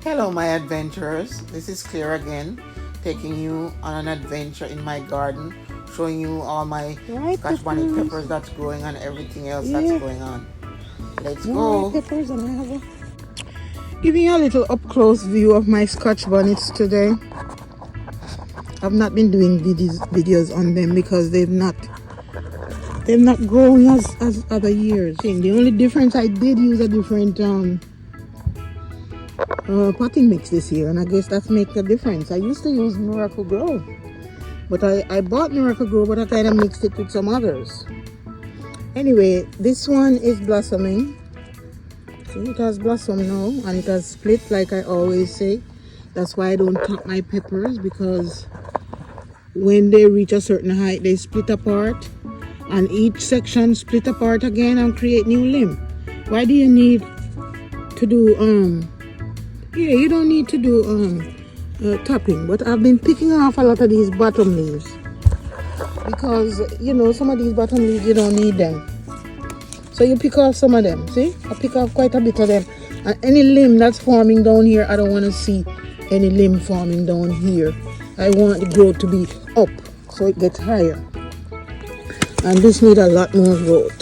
Hello my adventurers, this is Claire again, taking you on an adventure in my garden, showing you all my Scotch bonnet peppers that's growing and everything else that's going on. Let's go. Peppers, and I have giving you a little up close view of my Scotch bonnets today. I've not been doing videos on them because they've not grown as other years. The only difference, I did use a different potting mix this year, and I guess that makes a difference. I used to use Miracle Grow, but I bought Miracle Grow, but I kind of mixed it with some others. Anyway, this one is blossoming. See, it has blossomed now, and it has split like I always say. That's why I don't top my peppers, because when they reach a certain height, they split apart, and each section split apart again and create new limb. Why do you need to do you don't need to do topping? But I've been picking off a lot of these bottom leaves because some of these bottom leaves you don't need them, so you pick off some of them. See, I pick off quite a bit of them, and any limb that's forming down here, I don't want to see any limb forming down here. I want the growth to be up so it gets higher, and this needs a lot more growth.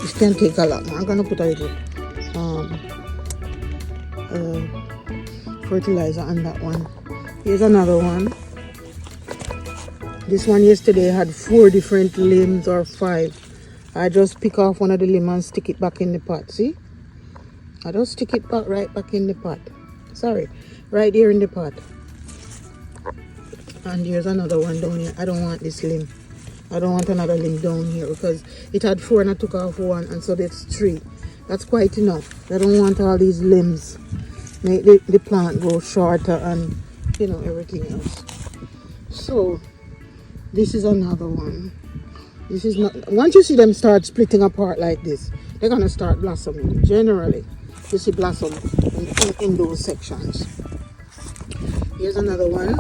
This can take a lot more. I'm gonna put a little fertilizer on that one. Here's another one. This one yesterday had 4 different limbs, or 5. I just pick off one of the limbs and stick it back in the pot. See, I just stick it right back in the pot. Sorry, right here in the pot. And here's another one down here. I don't want this limb. I don't want another limb down here because it had 4 and I took off 1, and so that's 3. That's quite enough. I don't want all these limbs. Make the plant grow shorter and everything else. So this is another one. This is not, once you see them start splitting apart like this, they're gonna start blossoming. Generally you see blossom in those sections. Here's another one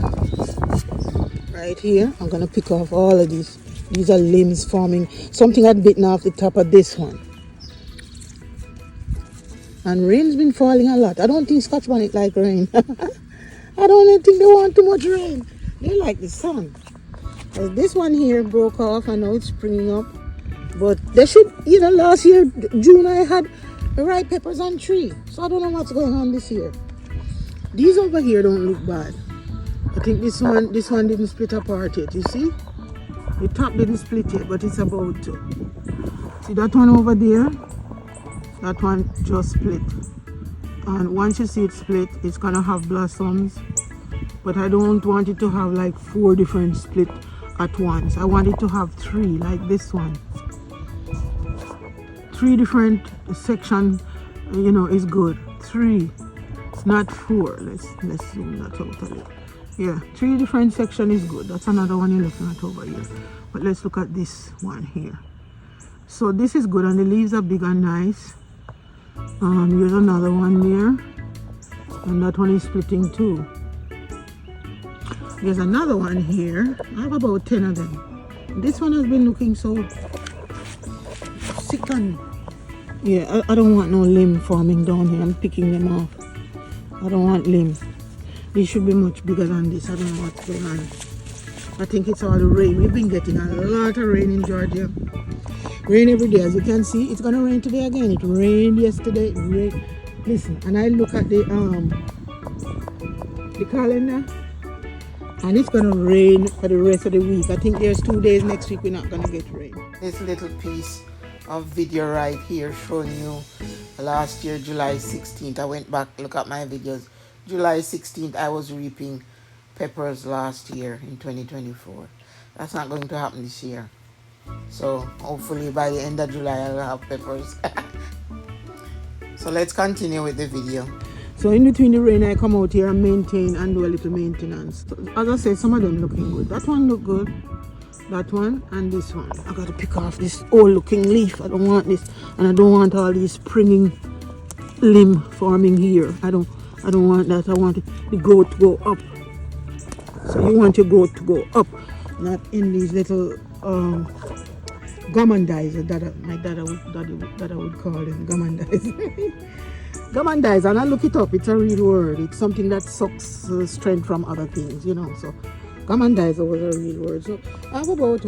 right here. I'm gonna pick off all of these. These are limbs forming. Something had bitten off the top of this one. And rain's been falling a lot. I don't think Scotch bonnet like rain. I don't think they want too much rain. They like the sun. This one here broke off. I know it's springing up. But they should, last year, June, I had ripe peppers on tree. So I don't know what's going on this year. These over here don't look bad. I think this one didn't split apart yet. You see? The top didn't split yet, but it's about to. See that one over there? That one just split, and once you see it split, it's gonna have blossoms, but I don't want it to have like 4 different split at once. I want it to have 3, like this one. 3 different section, is good. 3, it's not 4. Let's zoom that out a little. Yeah, 3 different section is good. That's another one you're looking at over here. But let's look at this one here. So this is good, and the leaves are big and nice. Here's another one there, and that one is splitting too. There's another one here. I have about 10 of them. This one has been looking so sick on. Yeah, I don't want no limb forming down here. I'm picking them off. I don't want limb. These should be much bigger than this. I don't know what's going on. I think it's all the rain. We've been getting a lot of rain in Georgia. Rain every day. As you can see, it's gonna rain today again. It rained yesterday. It rained. Listen, and I look at the calendar, and it's gonna rain for the rest of the week. I think there's 2 days next week we're not gonna get rain. This little piece of video right here showing you last year, July 16th. I went back, look at my videos. July 16th, I was reaping peppers last year in 2024. That's not going to happen this year. So hopefully by the end of July I'll have peppers. So let's continue with the video. So in between the rain, I come out here and maintain and do a little maintenance. So, as I said, some of them looking good. That one look good. That one and this one. I got to pick off this old looking leaf. I don't want this, and I don't want all these springing limb forming here. I don't want that. I want the growth to go up. So you want your growth to go up, not in these little gourmandizer that my dad would call them, gourmandizer. Gammon dyes, and I look it up, it's a real word. It's something that sucks strength from other things, you know. So gammon dyes was a real word. So I have about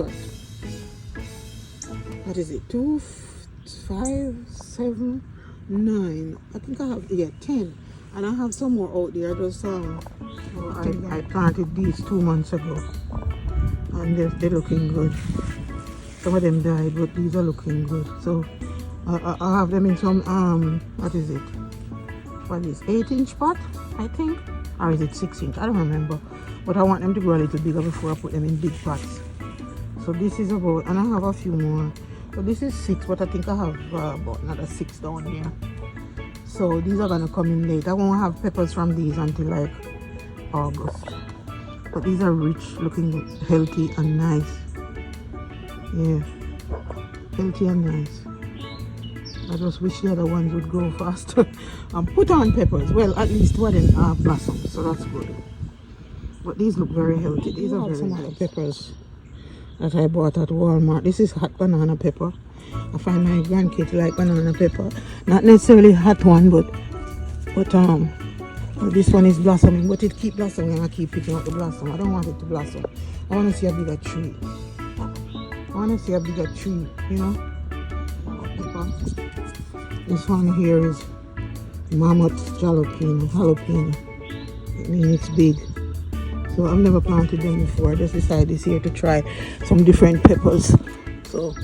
what is it? 2, 5, 7, 9. I think I have 10. And I have some more out there. I planted these 2 months ago. And they're looking good. Some of them died, but these are looking good. So I have them in some what is 8-inch pot, I think, or is it 6-inch? I don't remember. But I want them to grow a little bigger before I put them in big pots. So this is about, and I have a few more. So this is 6, but I think I have about another 6 down there. So these are gonna come in late. I won't have peppers from these until like August. But these are rich, looking healthy and nice. Yeah, healthy and nice. I just wish the other ones would grow faster and put on peppers. Well, at least one of them have blossoms, so that's good. But these look very healthy. These are very nice. Peppers that I bought at Walmart. This is hot banana pepper. I find my grandkids like banana pepper. Not necessarily hot one, but this one is blossoming. But it keep blossoming and I keep picking up the blossom. I don't want it to blossom. I want to see a bigger tree. You know. This one here is mammoth jalapeno. It means it's big. So I've never planted them before. I just decided this year to try some different peppers. So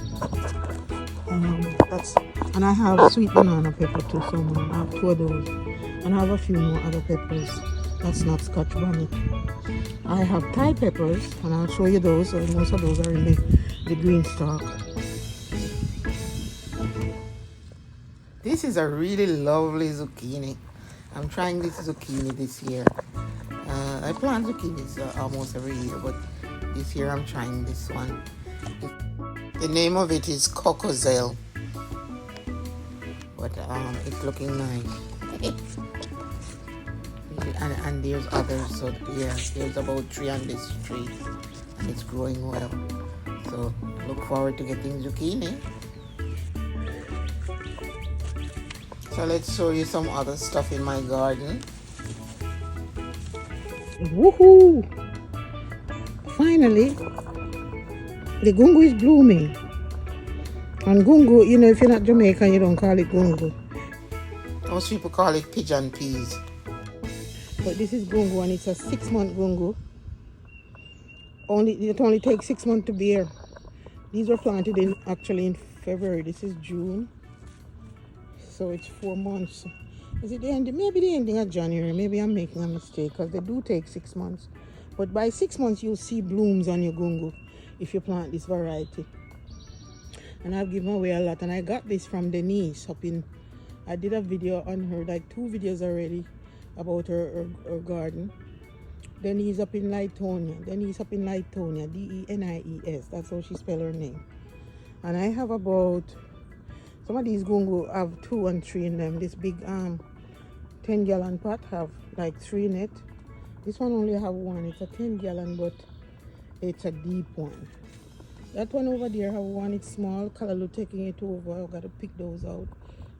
and I have sweet banana pepper too somewhere. I have 2 of those. And I have a few more other peppers. That's not Scotch Bonnet. I have Thai peppers, and I'll show you those. Most of those are in the green stalk. This is a really lovely zucchini. I'm trying this zucchini this year. I plant zucchinis almost every year, but this year I'm trying this one. The name of it is Cocozelle, but it's looking nice. And there's others, so yeah, there's about 3 on this tree, and it's growing well. So look forward to getting zucchini. So let's show you some other stuff in my garden. Woohoo! Finally, the gungo is blooming. And gungo, you know, if you're not Jamaican, you don't call it gungo. Most people call it pigeon peas. But this is gungo, and it's a 6-month gungo. It only takes 6 months to bear. These were planted actually in February. This is June. So it's 4 months. Is it the end? Maybe the ending of January. Maybe I'm making a mistake because they do take 6 months. But by 6 months, you'll see blooms on your gungo if you plant this variety. And I've given away a lot. And I got this from Denise I did a video on her, like 2 videos already about her garden. Denise up in Lightonia. Denies. That's how she spell her name. And I have about, some of these gungo have 2 and 3 in them. This big 10-gallon pot have like 3 in it. This one only have 1. It's a 10-gallon, but it's a deep one. That one over there have 1. It's small. Kalalu taking it over. I've got to pick those out.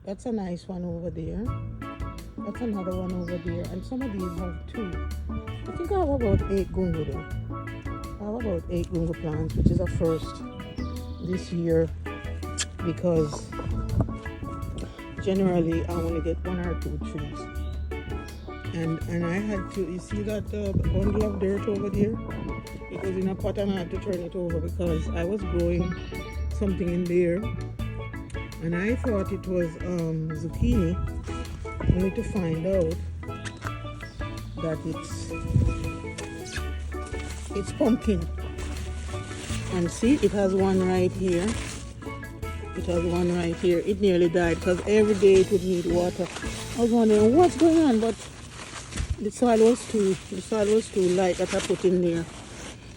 That's a nice one over there. That's another one over there. And some of these have 2. I think I have about 8 gungo there. I have about 8 gungo plants, which is a first this year, because generally I only get 1 or 2 trees. And I had to, you see that bundle of dirt over there? It was in a pot and I had to turn it over because I was growing something in there. And I thought it was zucchini, only to find out that it's pumpkin. And see, it has one right here. It nearly died because every day it would need water. I was wondering what's going on, but the soil was too light that I put in there.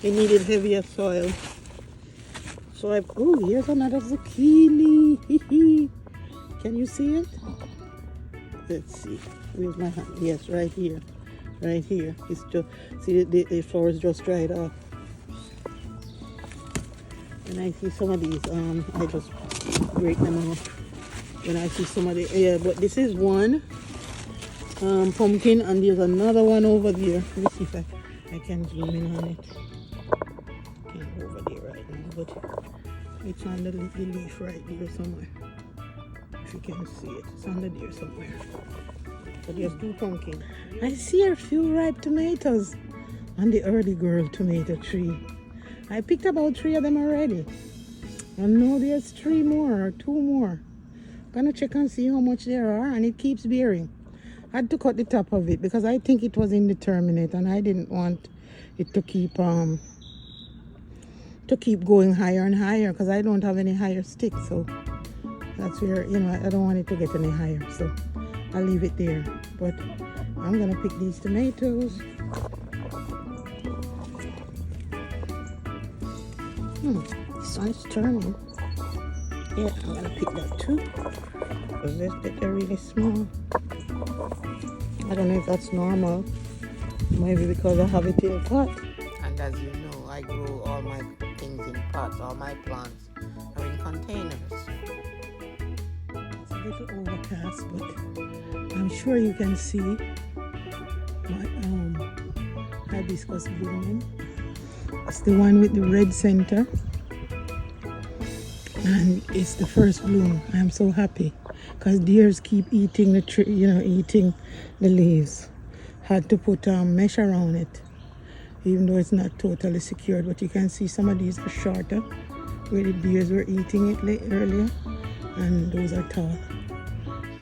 It needed heavier soil. So here's another zucchini. Can you see it? Let's see. Where's my hand? Yes, right here. It's just, see, the flowers just dried off. And I see some of these, I just break them off when I see some of the, yeah, but this is one. pumpkin, and there's another one over there. Let me see if I can zoom in on it. Can't over there right now, but it's on the leaf right there somewhere. If you can see it, it's under there somewhere. But there's two pumpkins. I see a few ripe tomatoes on the early girl tomato tree. I picked about 3 of them already. And now there's 3 more or 2 more. Gonna check and see how much there are, and it keeps bearing. I had to cut the top of it because I think it was indeterminate and I didn't want it to keep going higher and higher because I don't have any higher sticks. So that's where, I don't want it to get any higher. So I'll leave it there. But I'm gonna pick these tomatoes. This one's turning. Yeah, I'm gonna pick that too. Because they're really small. I don't know if that's normal. Maybe because I have it in pot. And as you know, I grow all my things in pots. All my plants are in containers. It's a little overcast, but I'm sure you can see my hibiscus blooming. It's the one with the red center. And it's the first bloom. I'm so happy because deers keep eating the tree, eating the leaves. Had to put mesh around it, even though it's not totally secured. But you can see some of these are shorter, where the deers were eating it earlier, and those are tall.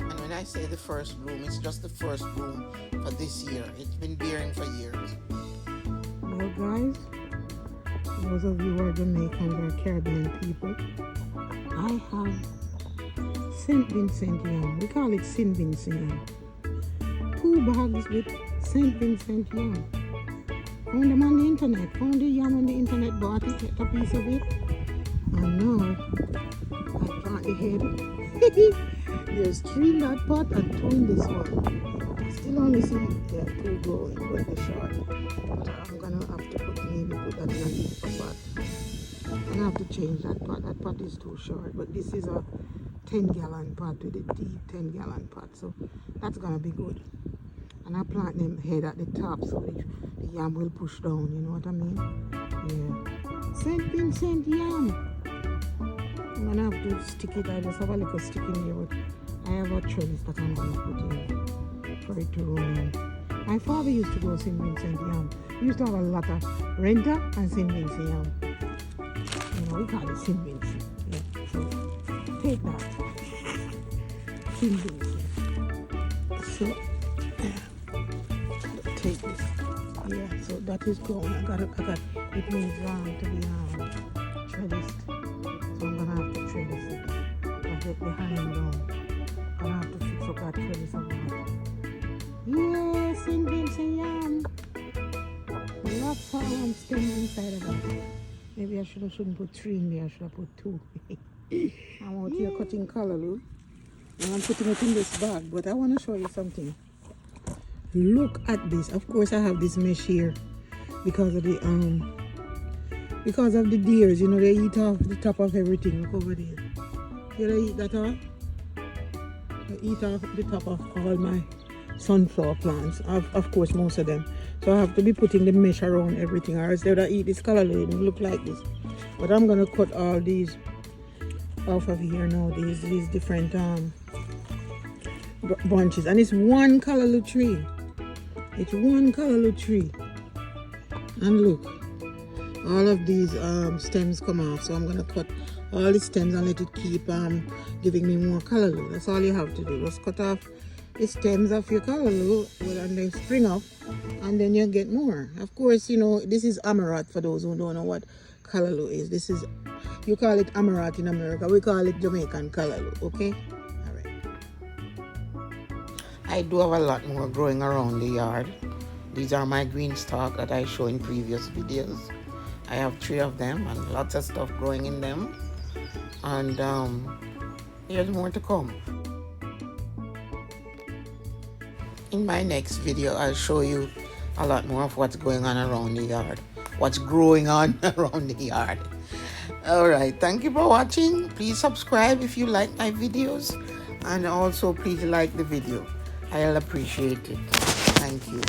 And when I say the first bloom, it's just the first bloom for this year. It's been bearing for years. Well, guys, those of you who are Jamaican or Caribbean people, I have St. Vincent yam. We call it St. Vincent yam. 2 bags with St. Vincent yam. Found them on the internet. Found the yam on the internet, bought it, get a piece of it. And now, I plant the head. There's 3 in that pot and 2 in this one. I still only see 2 growing, but they're short. But I'm gonna have to put that in a deeper pot. And I have to change that pot. That pot is too short. But this is a 10-gallon pot with a deep 10-gallon pot. So that's gonna be good. And I plant them head at the top so the yam will push down, you know what I mean? Yeah. St. Vincent yam. I'm gonna have to stick it. I just have a little stick in here, but I have a trellis that I'm gonna put in for it to roll in. My father used to grow St. Vincent yam. We used to have a lot of renter and St. Vincent yam. We call it St. Vincent. Yeah. So take that. St. Vincent. So take this. Yeah, so that is growing. I got it needs to be trellised. So I'm gonna have to trellis it. I'll get the hanging down. I'm gonna have to fix up that trellis of that. Yeah, St. Vincent yam. Lots of stems inside of that. Maybe I shouldn't put 3 in there. I should have put 2. I'm out here cutting callaloo. And I'm putting it in this bag. But I want to show you something. Look at this. Of course, I have this mesh here because of the deers. They eat off the top of everything. Look over there. They eat that off. They eat off the top of all my sunflower plants. Of course, most of them. So I have to be putting the mesh around everything, or else they would eat this callaloo. It will look like this. But I'm gonna cut all these off of here now. These different bunches, and it's 1 callaloo tree. It's 1 callaloo tree. And look, all of these stems come off. So I'm gonna cut all the stems and let it keep giving me more callaloo. That's all you have to do. Just cut off the stems of your callaloo and then spring up, and then you get more. Of course, this is amaranth for those who don't know what callaloo is. You call it amaranth in America. We call it Jamaican callaloo, okay? All right. I do have a lot more growing around the yard. These are my green stalk that I show in previous videos. I have 3 of them and lots of stuff growing in them. And there's more to come. In my next video, I'll show you a lot more of what's going on around the yard. What's growing on around the yard. Alright, thank you for watching. Please subscribe if you like my videos. And also please like the video. I'll appreciate it. Thank you.